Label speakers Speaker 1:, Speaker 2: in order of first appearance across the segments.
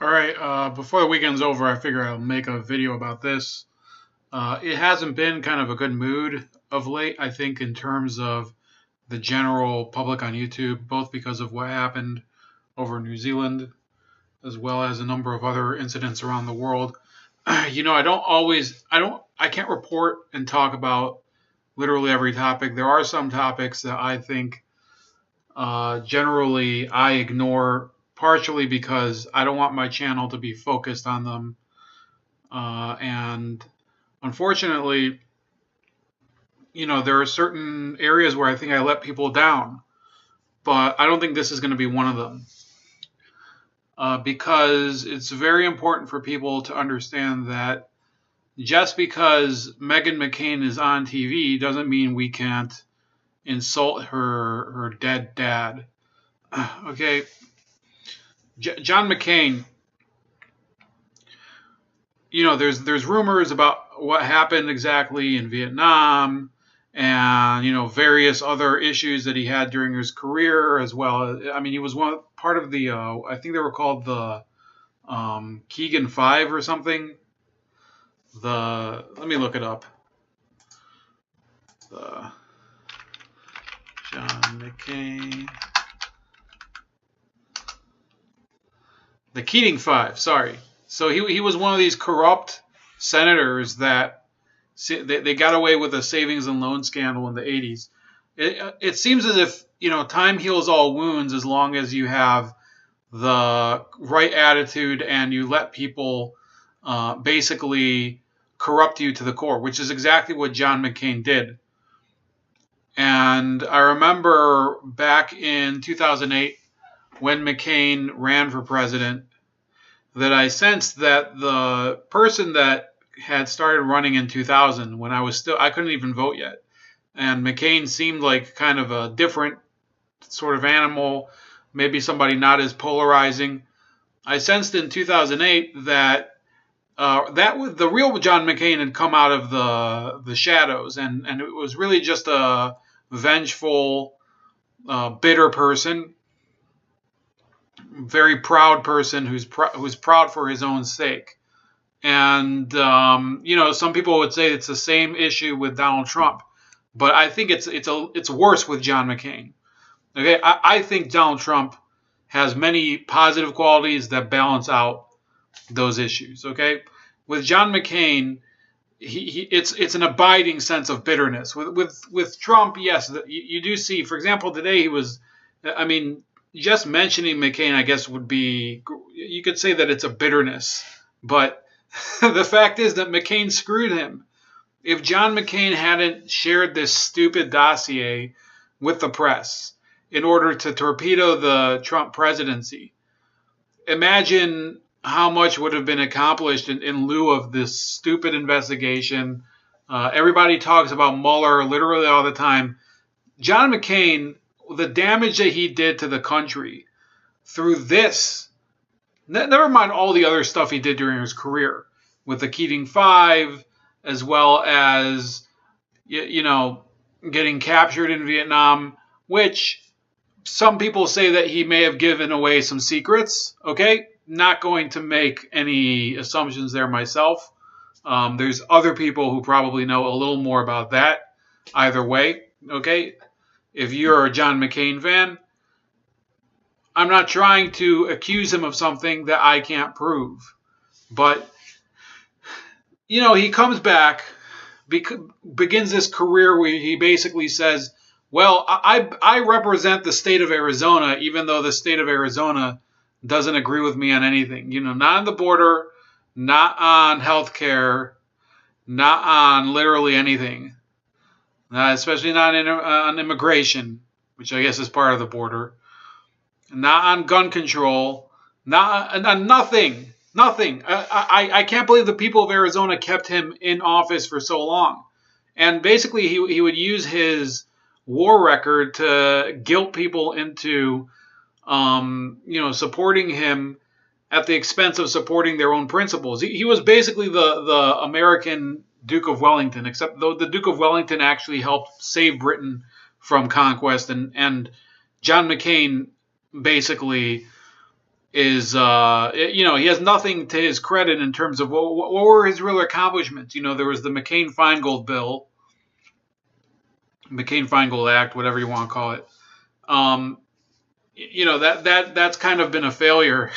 Speaker 1: All right, before the weekend's over, I figure I'll make a video about this. It hasn't been kind of a good mood of late, I think, in terms of the general public on YouTube, both because of what happened over in New Zealand, as well as a number of other incidents around the world. I can't report and talk about literally every topic. There are some topics that I think generally I ignore partially because I don't want my channel to be focused on them. And unfortunately, there are certain areas where I think I let people down, but I don't think this is going to be one of them. Because it's very important for people to understand that just because Meghan McCain is on TV doesn't mean we can't insult her dead dad. Okay, John McCain. There's rumors about what happened exactly in Vietnam, and various other issues that he had during his career as well. I mean, he was one part of the I think they were called the Keegan Five or something. Let me look it up. The John McCain, the Keating Five. Sorry. So he was one of these corrupt senators that they got away with a savings and loan scandal in the 80s. It seems as if time heals all wounds as long as you have the right attitude and you let people basically corrupt you to the core, which is exactly what John McCain did. And I remember back in 2008 when McCain ran for president that I sensed that the person that had started running in 2000 when I couldn't even vote yet. And McCain seemed like kind of a different sort of animal, maybe somebody not as polarizing. I sensed in 2008 that the real John McCain had come out of the shadows, and it was really just a vengeful, bitter person, very proud person who's proud for his own sake. And some people would say it's the same issue with Donald Trump, but I think it's worse with John McCain. Okay, I think Donald Trump has many positive qualities that balance out those issues. Okay, with John McCain, it's an abiding sense of bitterness. With Trump, yes, you do see. For example, today he was. I mean, just mentioning McCain, I guess, would be. You could say that it's a bitterness, but the fact is that McCain screwed him. If John McCain hadn't shared this stupid dossier with the press in order to torpedo the Trump presidency, imagine how much would have been accomplished in lieu of this stupid investigation. Everybody talks about Mueller literally all the time. John McCain, the damage that he did to the country through this, never mind all the other stuff he did during his career with the Keating Five, as well as, getting captured in Vietnam, which some people say that he may have given away some secrets. Okay, not going to make any assumptions there myself. There's other people who probably know a little more about that. Either way, okay, if you're a John McCain fan, I'm not trying to accuse him of something that I can't prove. But, he comes back, begins this career where he basically says, well, I represent the state of Arizona, even though the state of Arizona doesn't agree with me on anything. Not on the border, not on healthcare, not on literally anything, especially not on immigration, which I guess is part of the border, not on gun control, not on nothing. Nothing. I can't believe the people of Arizona kept him in office for so long. And basically, he would use his war record to guilt people into, supporting him at the expense of supporting their own principles. He was basically the American Duke of Wellington, except though the Duke of Wellington actually helped save Britain from conquest, and John McCain basically he has nothing to his credit in terms of what were his real accomplishments. There was the McCain-Feingold bill, McCain-Feingold Act, whatever you want to call it. That's kind of been a failure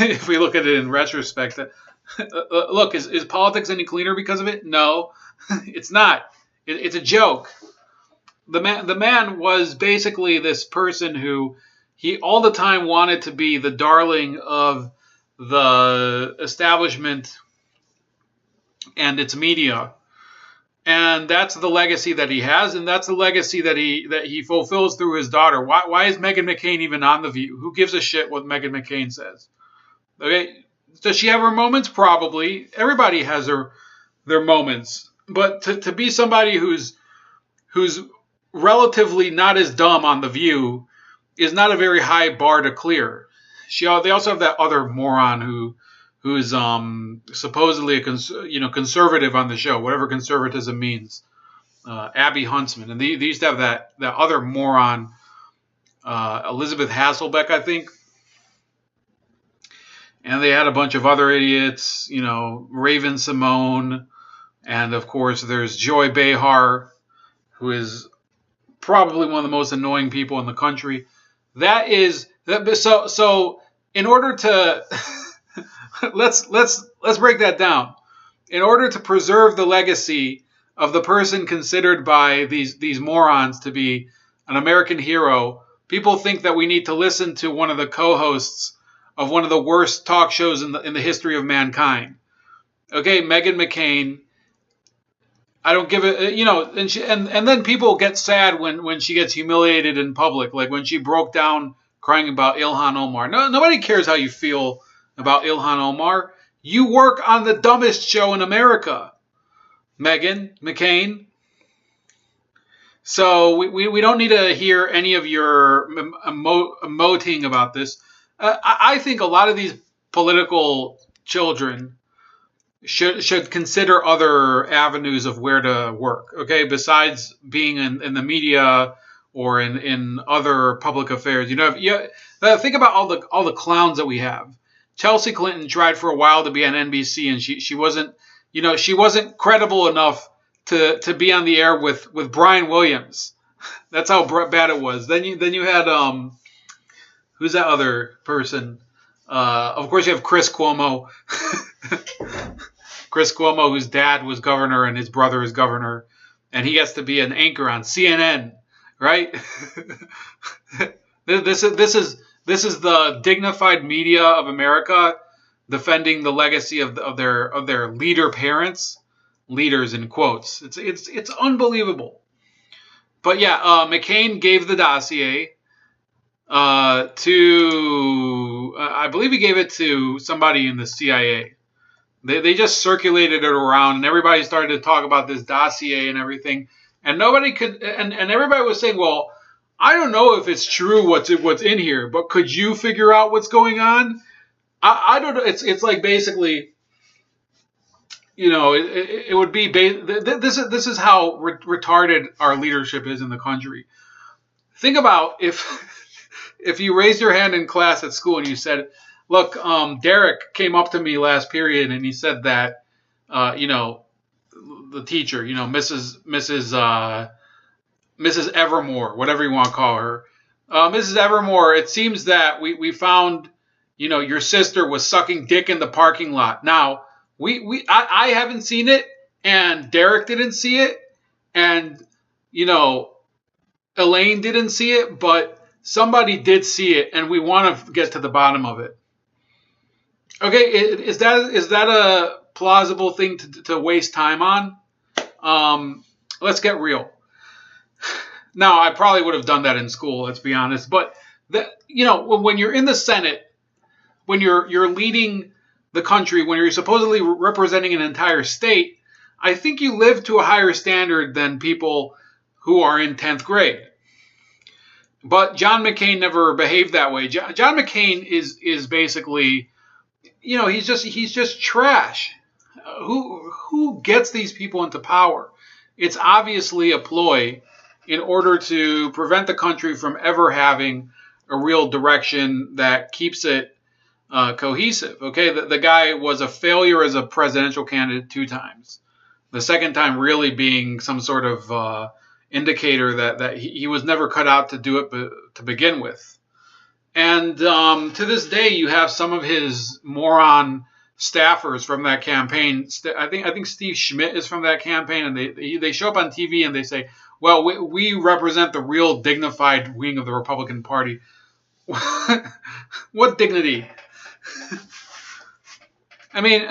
Speaker 1: if we look at it in retrospect. Look, is politics any cleaner because of it? No, it's not. It's a joke. The man was basically this person who he all the time wanted to be the darling of the establishment and its media. And that's the legacy that he has, and that's the legacy that he fulfills through his daughter. Why is Meghan McCain even on The View? Who gives a shit what Meghan McCain says? Okay, does she have her moments? Probably. Everybody has their moments. But to be somebody who's relatively not as dumb on The View is not a very high bar to clear. They also have that other moron who's supposedly a conservative on the show, whatever conservatism means, Abby Huntsman, and they used to have that other moron, Elizabeth Hasselbeck, I think, and they had a bunch of other idiots, Raven Simone, and of course there's Joy Behar, who is probably one of the most annoying people in the country. So in order to let's break that down. In order to preserve the legacy of the person considered by these morons to be an American hero, people think that we need to listen to one of the co-hosts of one of the worst talk shows in the history of mankind. Okay, Meghan McCain. I don't give it, and then people get sad when she gets humiliated in public, like when she broke down crying about Ilhan Omar. No, nobody cares how you feel about Ilhan Omar. You work on the dumbest show in America, Meghan McCain. So we don't need to hear any of your emoting about this. I think a lot of these political children should consider other avenues of where to work, okay, besides being in the media or in other public affairs. Think about all the clowns that we have. Chelsea Clinton tried for a while to be on NBC, and she wasn't credible enough to be on the air with Brian Williams. That's how bad it was. Then you had who's that other person? Of course you have Chris Cuomo. Chris Cuomo, whose dad was governor and his brother is governor, and he gets to be an anchor on CNN, right? This is the dignified media of America defending the legacy of their leader parents, leaders in quotes. It's unbelievable. But yeah, McCain gave the dossier to I believe he gave it to somebody in the CIA. They just circulated it around, and everybody started to talk about this dossier and everything. And nobody could, and everybody was saying, well, I don't know if it's true what's in here, but could you figure out what's going on? I don't know. It's like basically, it would be this is how retarded our leadership is in the country. Think about if you raised your hand in class at school and you said, look, Derek came up to me last period and he said that, the teacher, Mrs. Evermore, whatever you want to call her, Mrs. Evermore, it seems that we found, your sister was sucking dick in the parking lot. Now, I haven't seen it, and Derek didn't see it, and, Elaine didn't see it, but somebody did see it, and we want to get to the bottom of it. Okay, is that a plausible thing to waste time on? Let's get real. Now, I probably would have done that in school, let's be honest. But when you're in the Senate, when you're leading the country, when you're supposedly representing an entire state, I think you live to a higher standard than people who are in 10th grade. But John McCain never behaved that way. John McCain is basically, he's just trash. Who gets these people into power? It's obviously a ploy in order to prevent the country from ever having a real direction that keeps it cohesive. Okay, the guy was a failure as a presidential candidate 2 times. The second time really being some sort of indicator that he was never cut out to do it to begin with. And to this day, you have some of his moron staffers from that campaign. I think Steve Schmidt is from that campaign, and they show up on TV and they say, "Well, we represent the real dignified wing of the Republican Party." What dignity? I mean,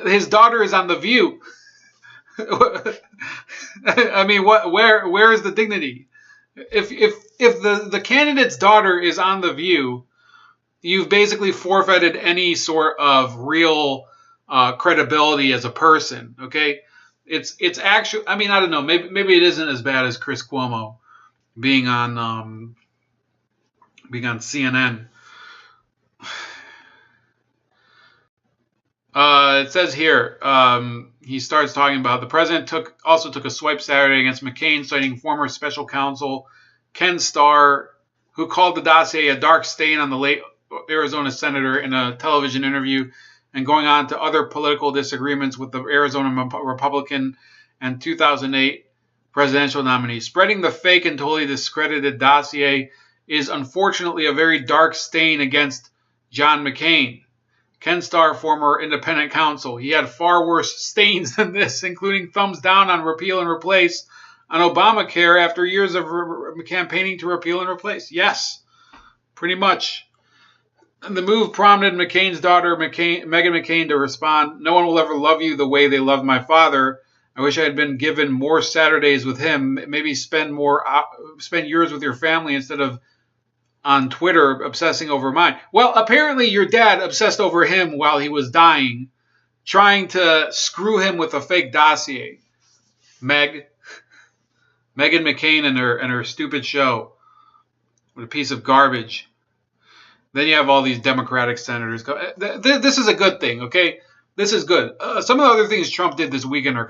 Speaker 1: his daughter is on The View. I mean, where is the dignity? If the candidate's daughter is on The View, you've basically forfeited any sort of real credibility as a person. Okay, it's actually. I mean, I don't know. Maybe it isn't as bad as Chris Cuomo being on CNN. It says here, he starts talking about the president also took a swipe Saturday against McCain, citing former special counsel Ken Starr, who called the dossier a dark stain on the late Arizona senator in a television interview, and going on to other political disagreements with the Arizona Republican and 2008 presidential nominee. Spreading the fake and totally discredited dossier is unfortunately a very dark stain against John McCain. Ken Starr, former independent counsel. He had far worse stains than this, including thumbs down on repeal and replace on Obamacare after years of campaigning to repeal and replace. Yes, pretty much. And the move prompted McCain's daughter, Meghan McCain, to respond, "No one will ever love you the way they loved my father. I wish I had been given more Saturdays with him. Maybe spend years with your family instead of on Twitter obsessing over mine." Well, apparently your dad obsessed over him while he was dying, trying to screw him with a fake dossier. Meghan McCain and her stupid show with a piece of garbage. Then you have all these Democratic senators. This is a good thing, okay? This is good. Some of the other things Trump did this weekend are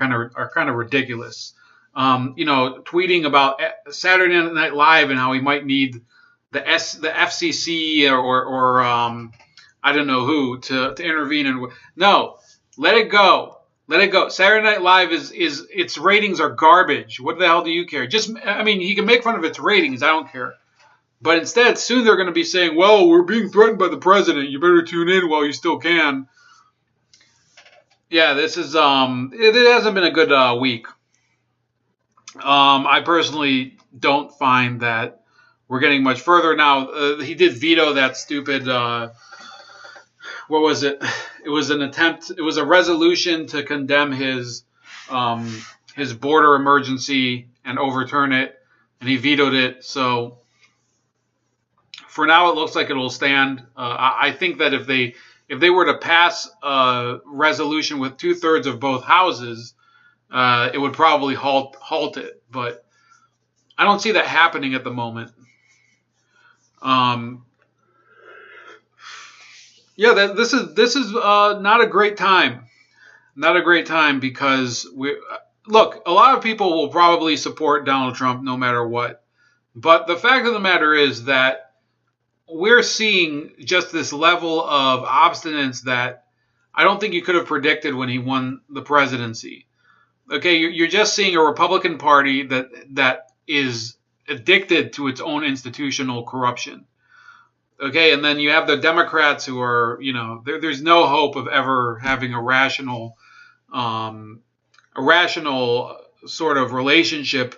Speaker 1: kind of ridiculous. Tweeting about Saturday Night Live and how he might need the FCC or I don't know who to intervene. And no, let it go. Let it go. Saturday Night Live is its ratings are garbage. What the hell do you care? He can make fun of its ratings. I don't care. But instead, soon they're going to be saying, "Well, we're being threatened by the president. You better tune in while you still can." Yeah, this is it hasn't been a good week. I personally don't find that we're getting much further now. He did veto that stupid. What was it? It was an attempt. It was a resolution to condemn his border emergency and overturn it, and he vetoed it. So for now, it looks like it will stand. I think that if they were to pass a resolution with 2/3 of both houses, it would probably halt it. But I don't see that happening at the moment. This is not a great time. Not a great time because look, a lot of people will probably support Donald Trump no matter what. But the fact of the matter is that we're seeing just this level of obstinance that I don't think you could have predicted when he won the presidency. Okay, you're just seeing a Republican Party that is addicted to its own institutional corruption. Okay, and then you have the Democrats who are, there's no hope of ever having a rational sort of relationship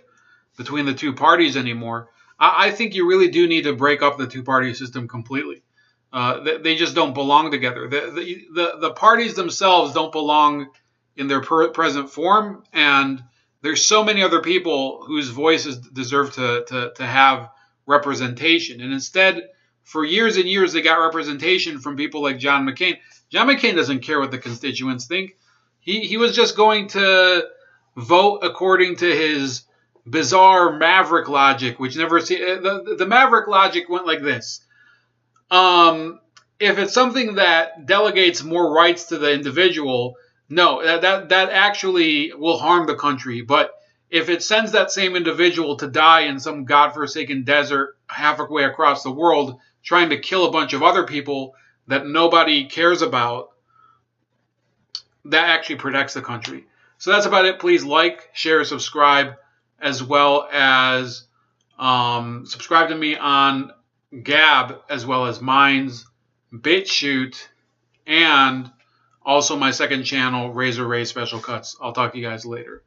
Speaker 1: between the two parties anymore. I think you really do need to break up the two-party system completely. They just don't belong together. The parties themselves don't belong in their present form, and there's so many other people whose voices deserve to have representation. And instead, for years and years, they got representation from people like John McCain. John McCain doesn't care what the constituents think. He was just going to vote according to his bizarre maverick logic, which never see the maverick logic went like this. If it's something that delegates more rights to the individual, no, that actually will harm the country. But if it sends that same individual to die in some godforsaken desert halfway across the world, trying to kill a bunch of other people that nobody cares about, that actually protects the country. So that's about it. Please like, share, subscribe, as well as subscribe to me on Gab, as well as Minds, BitChute, and also my second channel, Razor Ray Special Cuts. I'll talk to you guys later.